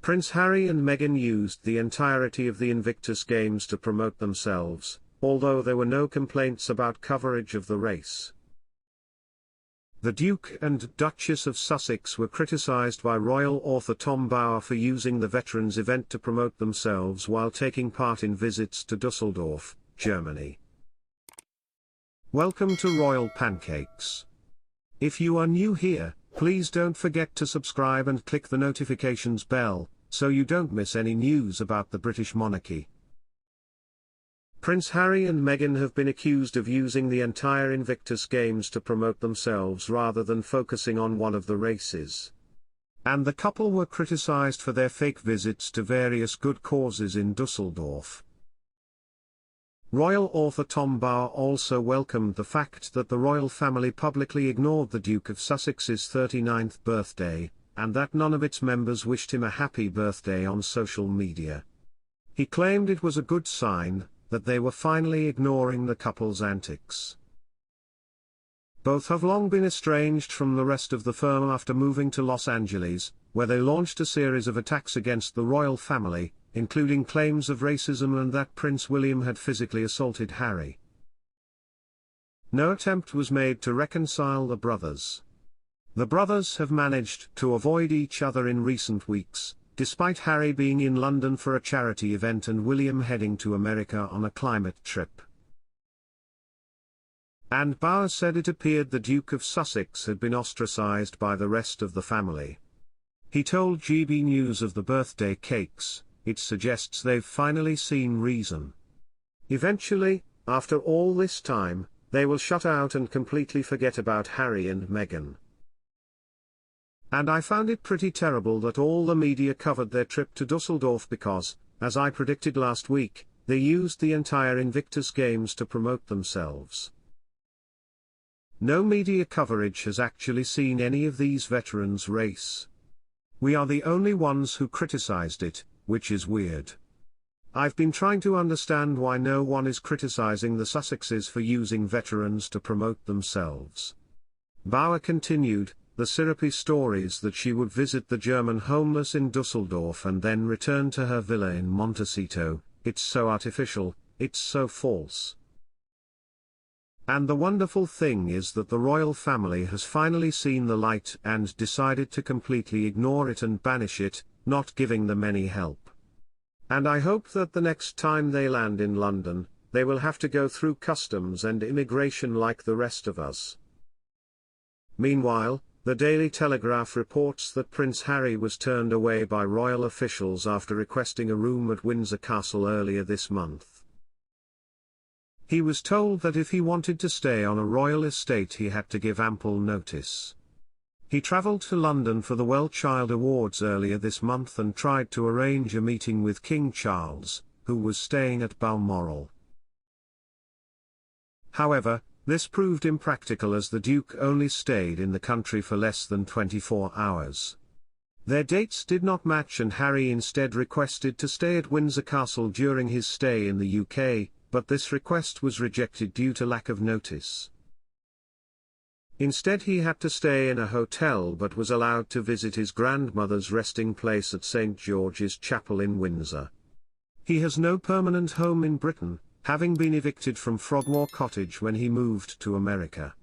Prince Harry and Meghan used the entirety of the Invictus Games to promote themselves, although there were no complaints about coverage of the race. The Duke and Duchess of Sussex were criticised by royal author Tom Bower for using the veterans event to promote themselves while taking part in visits to Dusseldorf, Germany. Welcome to Royal Pancakes. If you are new here, please don't forget to subscribe and click the notifications bell, so you don't miss any news about the British monarchy. Prince Harry and Meghan have been accused of using the entire Invictus Games to promote themselves rather than focusing on one of the races. And the couple were criticised for their fake visits to various good causes in Dusseldorf. Royal author Tom Bower also welcomed the fact that the royal family publicly ignored the Duke of Sussex's 39th birthday, and that none of its members wished him a happy birthday on social media. He claimed it was a good sign that they were finally ignoring the couple's antics. Both have long been estranged from the rest of the firm after moving to Los Angeles, where they launched a series of attacks against the royal family, including claims of racism and that Prince William had physically assaulted Harry. No attempt was made to reconcile the brothers. The brothers have managed to avoid each other in recent weeks, despite Harry being in London for a charity event and William heading to America on a climate trip. And Bower said it appeared the Duke of Sussex had been ostracised by the rest of the family. He told GB News of the birthday cakes, "It suggests they've finally seen reason. Eventually, after all this time, they will shut out and completely forget about Harry and Meghan. And I found it pretty terrible that all the media covered their trip to Dusseldorf because, as I predicted last week, they used the entire Invictus Games to promote themselves. No media coverage has actually seen any of these veterans race. We are the only ones who criticized it, which is weird. I've been trying to understand why no one is criticizing the Sussexes for using veterans to promote themselves." Bower continued, "The syrupy stories that she would visit the German homeless in Dusseldorf and then return to her villa in Montecito, it's so artificial, it's so false. And the wonderful thing is that the royal family has finally seen the light and decided to completely ignore it and banish it, not giving them any help. And I hope that the next time they land in London, they will have to go through customs and immigration like the rest of us." Meanwhile, the Daily Telegraph reports that Prince Harry was turned away by royal officials after requesting a room at Windsor Castle earlier this month. He was told that if he wanted to stay on a royal estate he had to give ample notice. He travelled to London for the Well Child Awards earlier this month and tried to arrange a meeting with King Charles, who was staying at Balmoral. However, this proved impractical as the Duke only stayed in the country for less than 24 hours. Their dates did not match and Harry instead requested to stay at Windsor Castle during his stay in the UK, but this request was rejected due to lack of notice. Instead he had to stay in a hotel but was allowed to visit his grandmother's resting place at St. George's Chapel in Windsor. He has no permanent home in Britain, having been evicted from Frogmore Cottage when he moved to America.